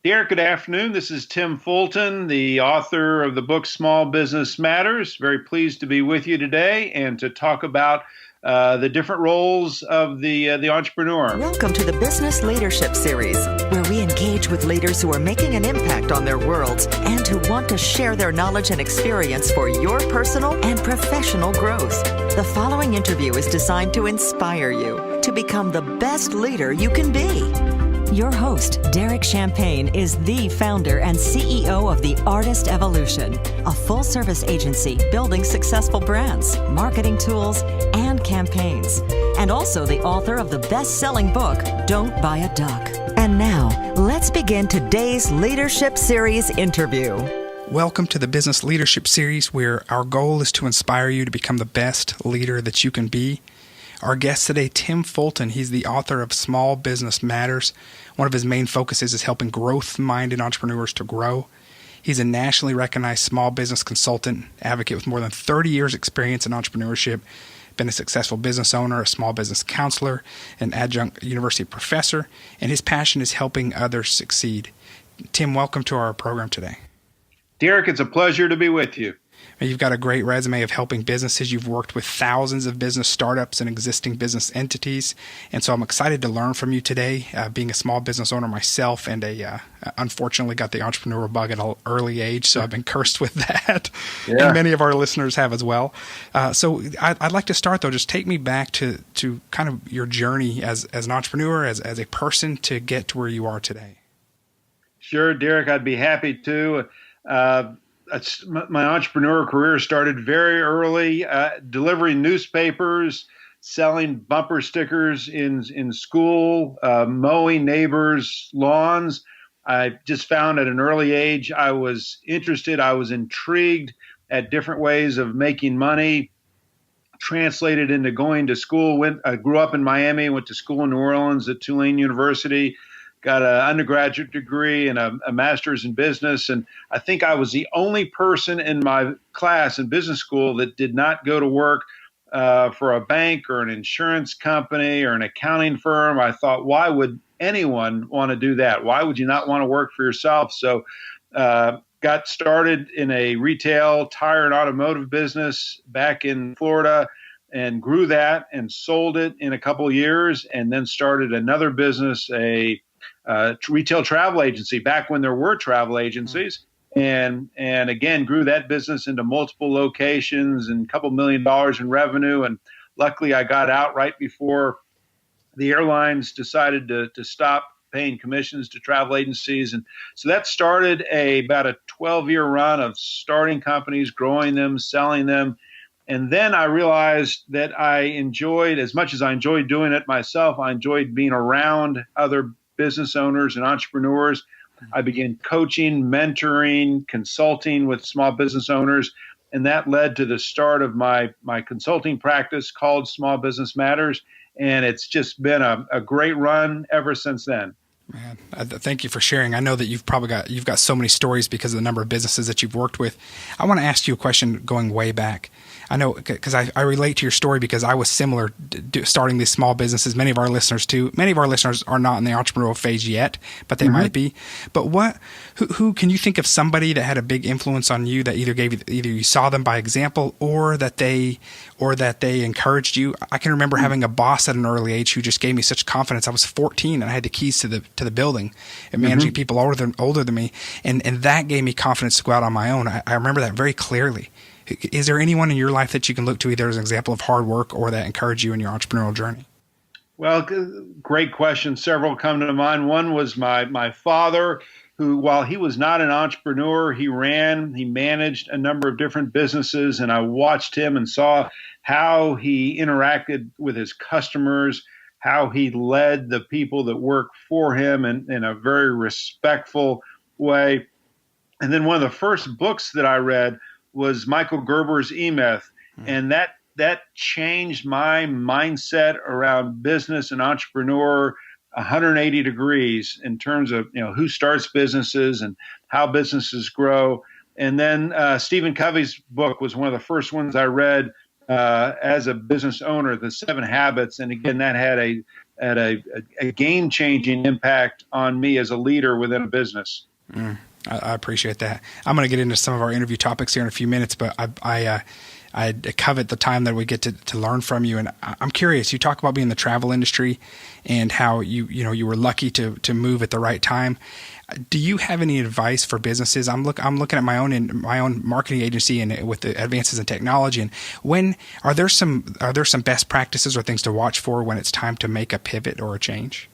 Derek, good afternoon. This is Tim Fulton, the author of the book Small Business Matters. Very pleased to be with you today and to talk about the different roles of the entrepreneur. Welcome to the Business Leadership Series, where we engage with leaders who are making an impact on their worlds and who want to share their knowledge and experience for your personal and professional growth. The following interview is designed to inspire you to become the best leader you can be. Your host, Derek Champagne, is the founder and CEO of The Artist Evolution, a full-service agency building successful brands, marketing tools, and campaigns, and also the author of the best-selling book, Don't Buy a Duck. And now, let's begin today's Leadership Series interview. Welcome to the Business Leadership Series, where our goal is to inspire you to become the best leader that you can be. Our guest today, Tim Fulton, he's the author of Small Business Matters. One of his main focuses is helping growth-minded entrepreneurs to grow. He's a nationally recognized small business consultant, advocate with more than 30 years experience in entrepreneurship, been a successful business owner, a small business counselor, an adjunct university professor, and his passion is helping others succeed. Tim, welcome to our program today. Derek, it's a pleasure to be with you. You've got a great resume of helping businesses. You've worked with thousands of business startups and existing business entities. And so I'm excited to learn from you today, being a small business owner myself and unfortunately got the entrepreneurial bug at an early age. So I've been cursed with that. Yeah. And many of our listeners have as well. So I'd like to start, though, just take me back to kind of your journey as an entrepreneur, as a person to get to where you are today. Sure, Derek, I'd be happy to. My entrepreneurial career started very early, delivering newspapers, selling bumper stickers in school, mowing neighbors' lawns. I just found at an early age I was interested, I was intrigued at different ways of making money, translated into going to school. I grew up in Miami, went to school in New Orleans at Tulane University. Got an undergraduate degree and a master's in business. And I think I was the only person in my class in business school that did not go to work for a bank or an insurance company or an accounting firm. I thought, why would anyone want to do that? Why would you not want to work for yourself? So got started in a retail tire and automotive business back in Florida and grew that and sold it in a couple of years, and then started another business, a retail travel agency back when there were travel agencies, and again grew that business into multiple locations and a couple $1 million in revenue. And luckily I got out right before the airlines decided to stop paying commissions to travel agencies. And so that started about a 12-year run of starting companies, growing them, selling them. And then I realized that I enjoyed, as much as I enjoyed doing it myself, I enjoyed being around other business owners and entrepreneurs. I began coaching, mentoring, consulting with small business owners, and that led to the start of my consulting practice called Small Business Matters, and it's just been a great run ever since then. Man, thank you for sharing. I know that you've got so many stories because of the number of businesses that you've worked with. I want to ask you a question going way back. I know because I relate to your story because I was similar starting these small businesses. Many of our listeners too. Many of our listeners are not in the entrepreneurial phase yet, but they might be. But who can you think of somebody that had a big influence on you that either you saw them by example or that they encouraged you? I can remember having a boss at an early age who just gave me such confidence. I was 14 and I had the keys to the building and managing people older than me, and that gave me confidence to go out on my own. I remember that very clearly. Is there anyone in your life that you can look to either as an example of hard work or that encouraged you in your entrepreneurial journey? Well, great question. Several come to mind. One was my father, who, while he was not an entrepreneur, he managed a number of different businesses, and I watched him and saw how he interacted with his customers, how he led the people that worked for him in a very respectful way. And then one of the first books that I read was Michael Gerber's E-Myth, and that changed my mindset around business and entrepreneur 180 degrees in terms of who starts businesses and how businesses grow. And then Stephen Covey's book was one of the first ones I read as a business owner, The 7 Habits. And again, that had had a game-changing impact on me as a leader within a business. I appreciate that. I'm going to get into some of our interview topics here in a few minutes, but I covet the time that we get to learn from you. And I'm curious, you talk about being in the travel industry and how you were lucky to move at the right time. Do you have any advice for businesses? I'm looking at my own marketing agency and with the advances in technology. And when are there some best practices or things to watch for when it's time to make a pivot or a change?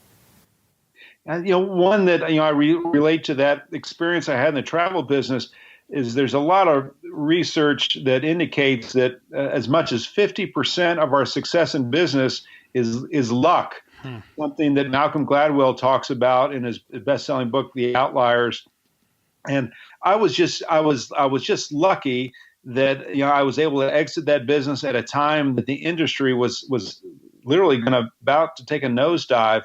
One that I relate to that experience I had in the travel business is there's a lot of research that indicates that as much as 50% of our success in business is luck. Something that Malcolm Gladwell talks about in his best-selling book, The Outliers. And I was just lucky that I was able to exit that business at a time that the industry was literally about to take a nosedive.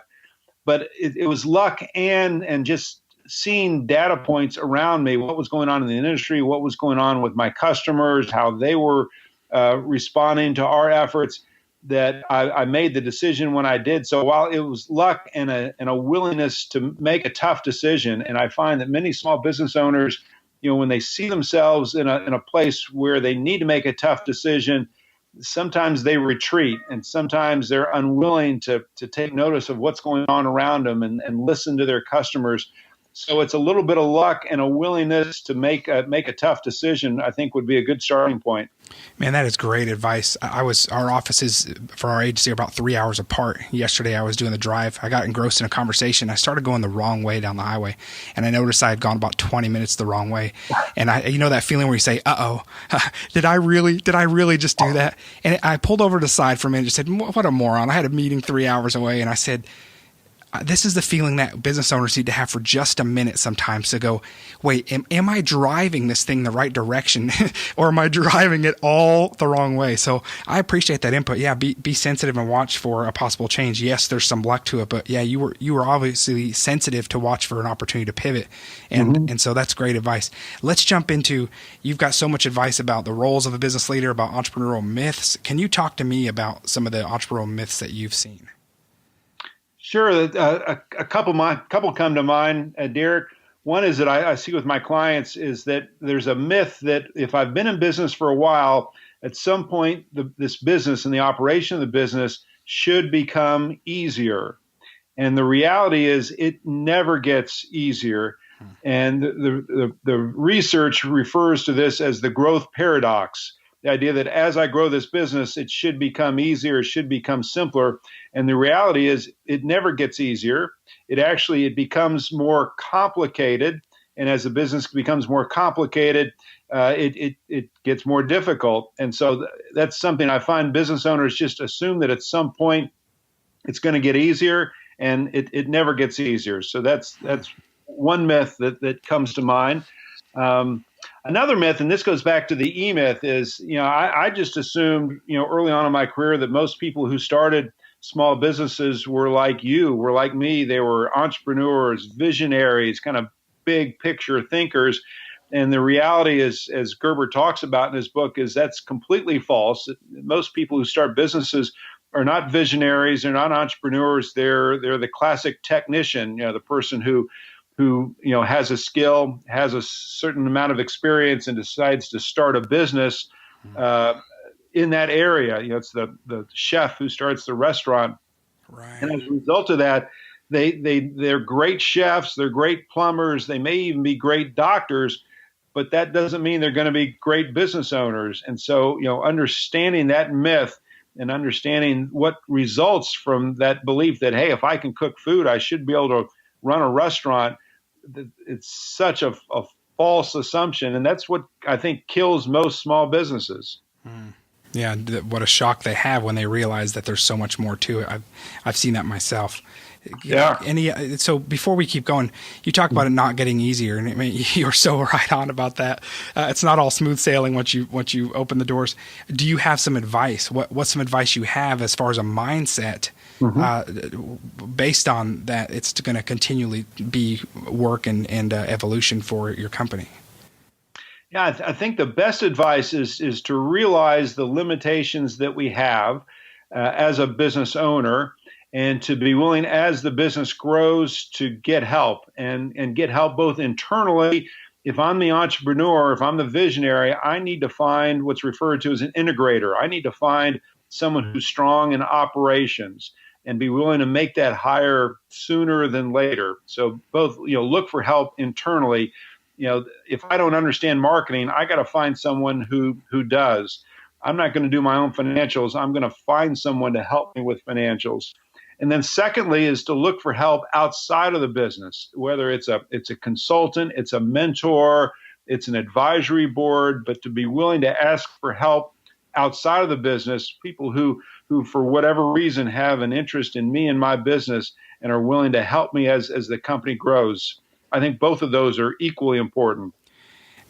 But it was luck and just seeing data points around me, what was going on in the industry, what was going on with my customers, how they were responding to our efforts, that I made the decision when I did. So while it was luck and a willingness to make a tough decision, and I find that many small business owners, when they see themselves in a place where they need to make a tough decision, sometimes they retreat and sometimes they're unwilling to take notice of what's going on around them and listen to their customers. So it's a little bit of luck and a willingness to make a tough decision, I think, would be a good starting point. Man, that is great advice. Our offices for our agency are about 3 hours apart. Yesterday, I was doing the drive. I got engrossed in a conversation. I started going the wrong way down the highway, and I noticed I had gone about 20 minutes the wrong way. And that feeling where you say, "Uh-oh, did I really just do that?" And I pulled over to the side for a minute and just said, "What a moron." I had a meeting 3 hours away, and I said, this is the feeling that business owners need to have for just a minute sometimes to go, wait, am I driving this thing the right direction or am I driving it all the wrong way? So I appreciate that input. Yeah, be sensitive and watch for a possible change. Yes, there's some luck to it, but yeah, you were obviously sensitive to watch for an opportunity to pivot. And so that's great advice. Let's jump into, you've got so much advice about the roles of a business leader, about entrepreneurial myths. Can you talk to me about some of the entrepreneurial myths that you've seen? Sure. A couple come to mind, Derek. One is that I see with my clients is that there's a myth that if I've been in business for a while, at some point this business and the operation of the business should become easier. And the reality is it never gets easier. And the research refers to this as the growth paradox. The idea that as I grow this business, it should become easier, it should become simpler. And the reality is it never gets easier. It becomes more complicated. And as the business becomes more complicated, it gets more difficult. And so that's something I find business owners just assume that at some point it's going to get easier, and it never gets easier. So that's one myth that comes to mind. Another myth, and this goes back to the E-myth, is, I just assumed, early on in my career that most people who started small businesses were like me. They were entrepreneurs, visionaries, kind of big picture thinkers. And the reality is, as Gerber talks about in his book, is that's completely false. Most people who start businesses are not visionaries. They're not entrepreneurs. They're the classic technician, the person who has a skill, has a certain amount of experience, and decides to start a business in that area. It's the chef who starts the restaurant. Right. And as a result of that, they're great chefs, they're great plumbers, they may even be great doctors, but that doesn't mean they're going to be great business owners. And so, understanding that myth and understanding what results from that belief that, hey, if I can cook food, I should be able to run a restaurant. It's such a false assumption, and that's what I think kills most small businesses. Yeah, what a shock they have when they realize that there's so much more to it. I've seen that myself. Yeah. So before we keep going, you talk about it not getting easier, and you're so right on about that. It's not all smooth sailing once you open the doors. Do you have some advice? What's some advice you have as far as a mindset? Based on that, it's going to continually be work and evolution for your company. Yeah, I think the best advice is to realize the limitations that we have as a business owner, and to be willing as the business grows to get help and get help both internally. If I'm the entrepreneur, if I'm the visionary, I need to find what's referred to as an integrator. I need to find someone who's strong in operations and be willing to make that hire sooner than later. So both, look for help internally. If I don't understand marketing, I got to find someone who does. I'm not going to do my own financials. I'm going to find someone to help me with financials. And then secondly is to look for help outside of the business, whether it's a consultant, it's a mentor, it's an advisory board, but to be willing to ask for help outside of the business, people who for whatever reason have an interest in me and my business and are willing to help me as the company grows. I think both of those are equally important.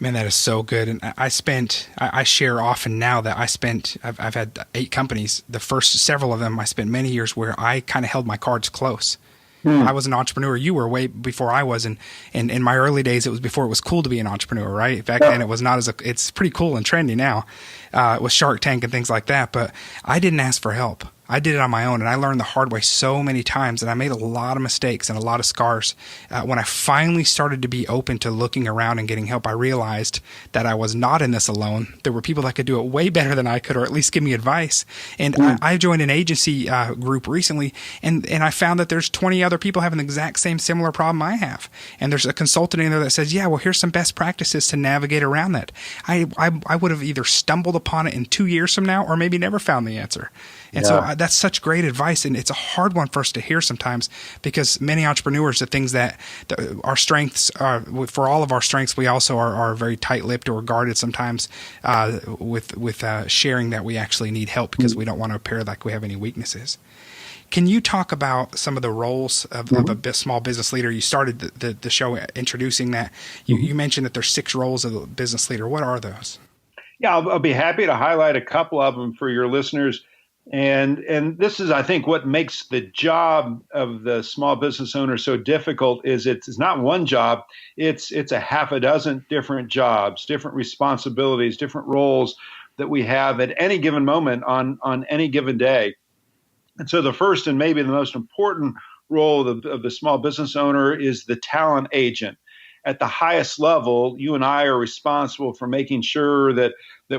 Man, that is so good. And I share often now that I've had 8 companies. The first several of them, I spent many years where I kind of held my cards close. I was an entrepreneur. You were way before I was. And in my early days, it was before it was cool to be an entrepreneur, right? Back then, it was not it's pretty cool and trendy now with Shark Tank and things like that. But I didn't ask for help. I did it on my own, and I learned the hard way so many times, and I made a lot of mistakes and a lot of scars. When I finally started to be open to looking around and getting help, I realized that I was not in this alone. There were people that could do it way better than I could, or at least give me advice. And I joined an agency group recently, and I found that there's 20 other people having the exact same similar problem I have. And there's a consultant in there that says, yeah, well, here's some best practices to navigate around that. I would have either stumbled upon it in 2 years from now or maybe never found the answer. And so that's such great advice, and it's a hard one for us to hear sometimes because many entrepreneurs, the things that our strengths are, for all of our strengths, we also are very tight-lipped or guarded sometimes with sharing that we actually need help because we don't want to appear like we have any weaknesses. Can you talk about some of the roles of a small business leader? You started the show introducing that. You mentioned that there's 6 roles of a business leader. What are those? Yeah, I'll be happy to highlight a couple of them for your listeners. And this is, I think, what makes the job of the small business owner so difficult is it's not one job. It's a half a dozen different jobs, different responsibilities, different roles that we have at any given moment on any given day. And so the first and maybe the most important role of the small business owner is the talent agent. At the highest level, you and I are responsible for making sure that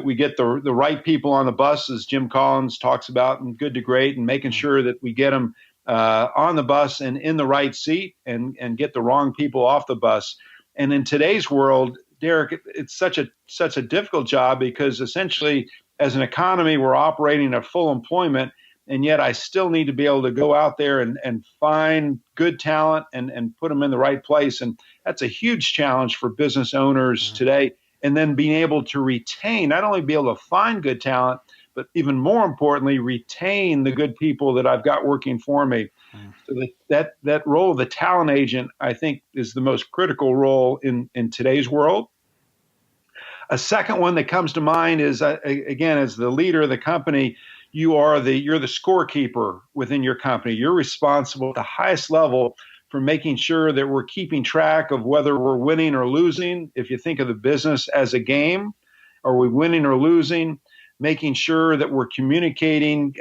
we get the right people on the bus, as Jim Collins talks about in Good to Great, and making sure that we get them on the bus and in the right seat and get the wrong people off the bus. And in today's world, Derek, it's such a difficult job because essentially as an economy, we're operating at full employment. And yet I still need to be able to go out there and find good talent and put them in the right place. And that's a huge challenge for business owners today. And then being able to retain, not only be able to find good talent, but even more importantly, retain the good people that I've got working for me. So that role of the talent agent, I think, is the most critical role in today's world. A second one that comes to mind is, again, as the leader of the company, you're the scorekeeper within your company. You're responsible at the highest level for making sure that we're keeping track of whether we're winning or losing. If you think of the business as a game, are we winning or losing? Making sure that we're communicating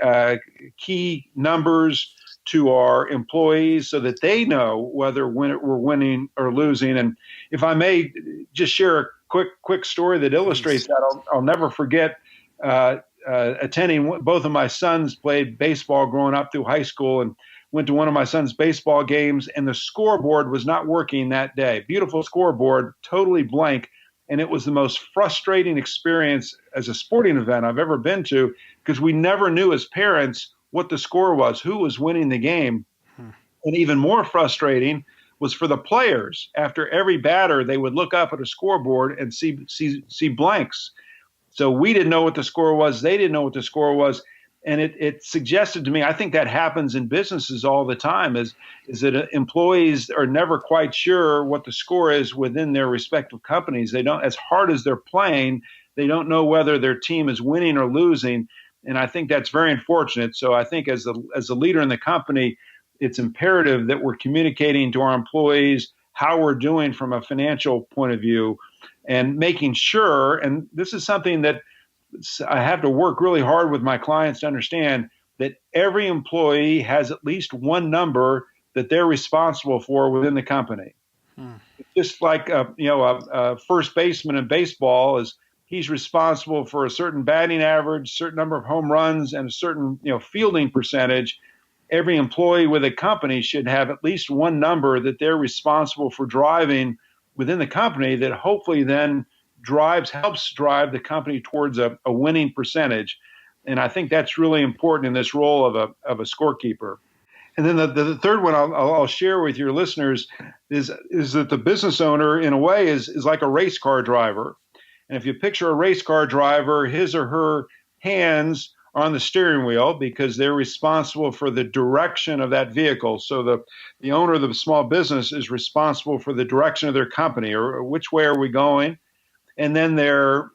key numbers to our employees so that they know whether we're winning or losing. And if I may just share a quick story that illustrates that, I'll never forget attending. Both of my sons played baseball growing up through high school, and went to one of my son's baseball games, and the scoreboard was not working that day. Beautiful scoreboard, totally blank. And it was the most frustrating experience as a sporting event I've ever been to, because we never knew as parents what the score was, who was winning the game. And even more frustrating was for the players. After every batter, they would look up at a scoreboard and see blanks. So we didn't know what the score was. They didn't know what the score was. And it suggested to me, I think that happens in businesses all the time, is that employees are never quite sure what the score is within their respective companies. They don't, as hard as they're playing, they don't know whether their team is winning or losing. And I think that's very unfortunate. So I think as a leader in the company, it's imperative that we're communicating to our employees how we're doing from a financial point of view, and making sure, and this is something that I have to work really hard with my clients to understand, that every employee has at least one number that they're responsible for within the company. Just like a first baseman in baseball is he's responsible for a certain batting average, certain number of home runs, and a certain fielding percentage. Every employee with a company should have at least one number that they're responsible for driving within the company that hopefully then helps drive the company towards a winning percentage. And I think that's really important in this role of a scorekeeper. And then the third one I'll share with your listeners is that the business owner, in a way, is like a race car driver. And if you picture a race car driver, his or her hands are on the steering wheel because they're responsible for the direction of that vehicle. So the owner of the small business is responsible for the direction of their company, or which way are we going. And then their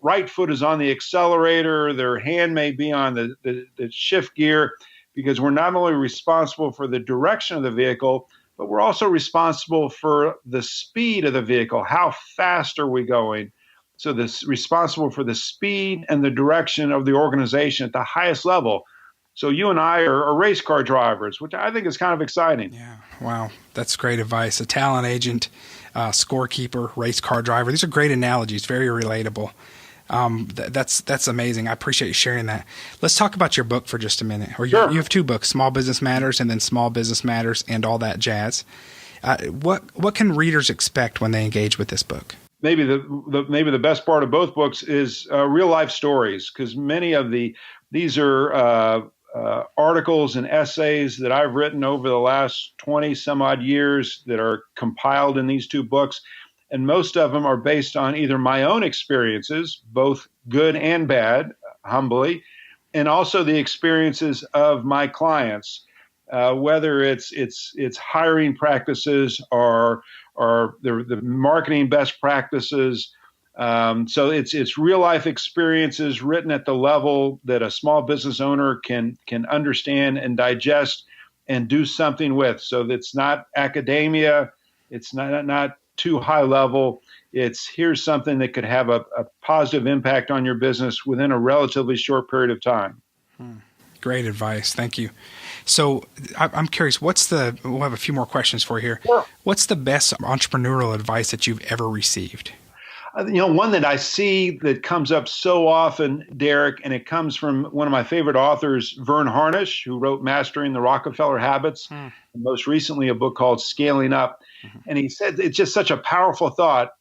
right foot is on the accelerator, their hand may be on the shift gear, because we're not only responsible for the direction of the vehicle, but we're also responsible for the speed of the vehicle. How fast are we going? So this responsible for the speed and the direction of the organization at the highest level. So you and I are race car drivers, which I think is kind of exciting. Yeah. Wow. That's great advice. A talent agent, scorekeeper, race car driver. These are great analogies, very relatable. That's amazing. I appreciate you sharing that. Let's talk about your book for just a minute. Or Sure. You have two books, Small Business Matters and then Small Business Matters and All That Jazz. What can readers expect when they engage with this book? Maybe the best part of both books is real life stories, because many of these are articles and essays that I've written over the last 20 some odd years that are compiled in these two books. And most of them are based on either my own experiences, both good and bad, humbly, and also the experiences of my clients, whether it's hiring practices or the marketing best practices. So it's real life experiences written at the level that a small business owner can understand and digest and do something with. So it's not academia, it's not too high level. It's here's something that could have a positive impact on your business within a relatively short period of time. Great advice. Thank you. So I'm curious, we'll have a few more questions for you here. Sure. What's the best entrepreneurial advice that you've ever received? One that I see that comes up so often, Derek, and it comes from one of my favorite authors, Vern Harnish, who wrote Mastering the Rockefeller Habits, and most recently a book called Scaling Up. And he said, it's just such a powerful thought.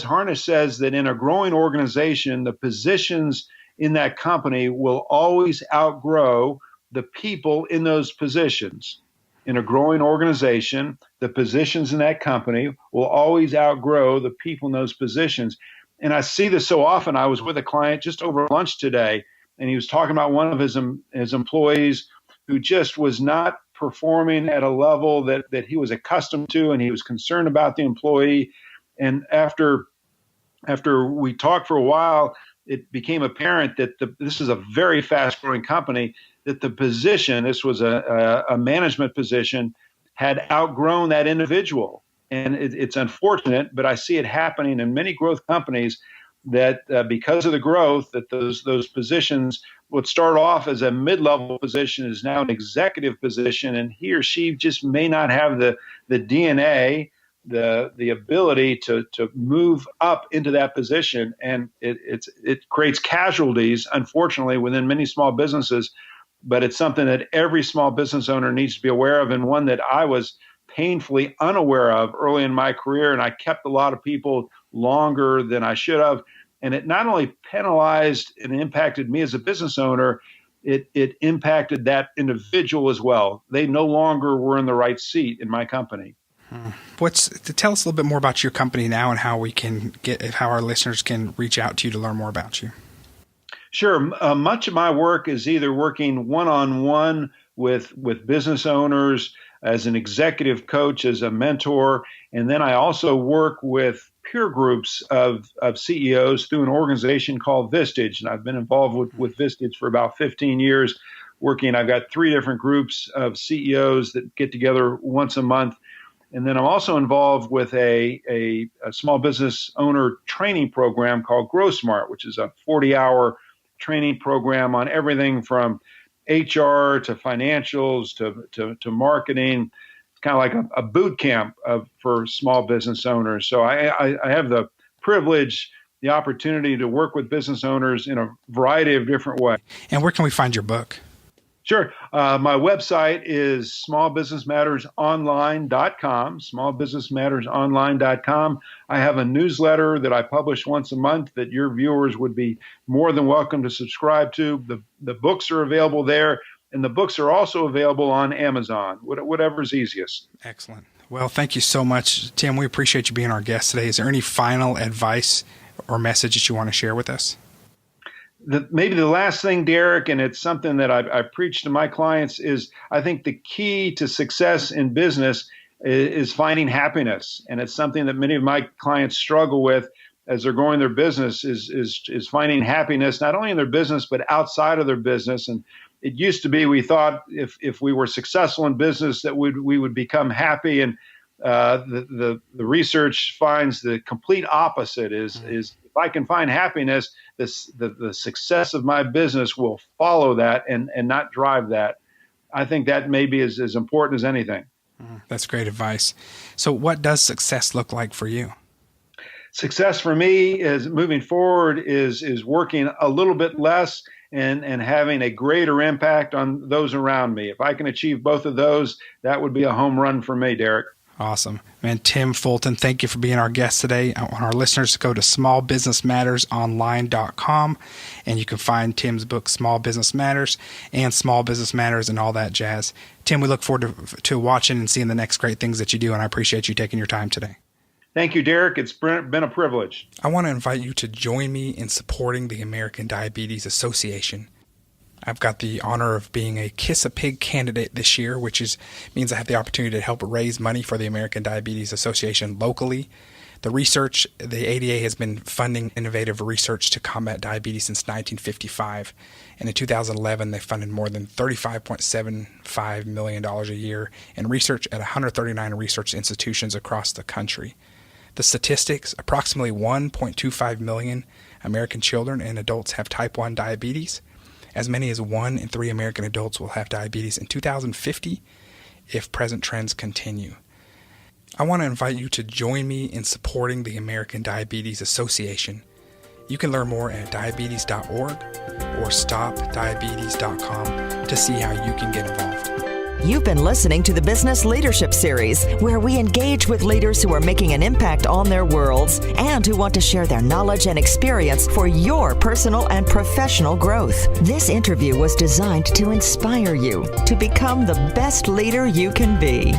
Harnish says that in a growing organization, the positions in that company will always outgrow the people in those positions. In a growing organization, the positions in that company will always outgrow the people in those positions. And I see this so often. I was with a client just over lunch today, and he was talking about one of his employees who just was not performing at a level that he was accustomed to, and he was concerned about the employee. And after we talked for a while, it became apparent that this is a very fast-growing company, that the position, this was a management position, had outgrown that individual. And it's unfortunate, but I see it happening in many growth companies that because of the growth, that those positions would start off as a mid-level position is now an executive position, and he or she just may not have the DNA, the ability to move up into that position. And it creates casualties, unfortunately, within many small businesses. But it's something that every small business owner needs to be aware of, and one that I was painfully unaware of early in my career. And I kept a lot of people longer than I should have. And it not only penalized and impacted me as a business owner, it impacted that individual as well. They no longer were in the right seat in my company. Tell us a little bit more about your company now and how how our listeners can reach out to you to learn more about you. Sure. Much of my work is either working one-on-one with business owners as an executive coach, as a mentor, and then I also work with peer groups of CEOs through an organization called Vistage, and I've been involved with Vistage for about 15 years working. I've got 3 different groups of CEOs that get together once a month. And then I'm also involved with a small business owner training program called Grow Smart, which is a 40-hour training program on everything from HR to financials to marketing. It's kind of like a boot camp for small business owners. So I have the privilege, the opportunity to work with business owners in a variety of different ways. And where can we find your book? Sure. My website is smallbusinessmattersonline.com, smallbusinessmattersonline.com. I have a newsletter that I publish once a month that your viewers would be more than welcome to subscribe to. The books are available there, and the books are also available on Amazon, whatever's easiest. Excellent. Well, thank you so much, Tim. We appreciate you being our guest today. Is there any final advice or message that you want to share with us? Maybe the last thing, Derek, and it's something that I preach to my clients, is I think the key to success in business is finding happiness. And it's something that many of my clients struggle with as they're growing their business is finding happiness, not only in their business, but outside of their business. And it used to be we thought if we were successful in business that we would become happy. And the research finds the complete opposite is if I can find happiness, the success of my business will follow that and not drive that. I think that maybe is as important as anything. That's great advice. So what does success look like for you? Success for me is moving forward is working a little bit less and having a greater impact on those around me. If I can achieve both of those, that would be a home run for me, Derek. Awesome. Man, Tim Fulton, thank you for being our guest today. I want our listeners to go to smallbusinessmattersonline.com, and you can find Tim's book, Small Business Matters, and Small Business Matters and all that jazz. Tim, we look forward to watching and seeing the next great things that you do, and I appreciate you taking your time today. Thank you, Derek. It's been a privilege. I want to invite you to join me in supporting the American Diabetes Association. I've got the honor of being a Kiss a Pig candidate this year, which means I have the opportunity to help raise money for the American Diabetes Association locally. The ADA has been funding innovative research to combat diabetes since 1955. And in 2011, they funded more than $35.75 million a year in research at 139 research institutions across the country. The statistics, approximately 1.25 million American children and adults have type 1 diabetes. As many as 1 in 3 American adults will have diabetes in 2050 if present trends continue. I want to invite you to join me in supporting the American Diabetes Association. You can learn more at diabetes.org or stopdiabetes.com to see how you can get involved. You've been listening to the Business Leadership Series, where we engage with leaders who are making an impact on their worlds and who want to share their knowledge and experience for your personal and professional growth. This interview was designed to inspire you to become the best leader you can be.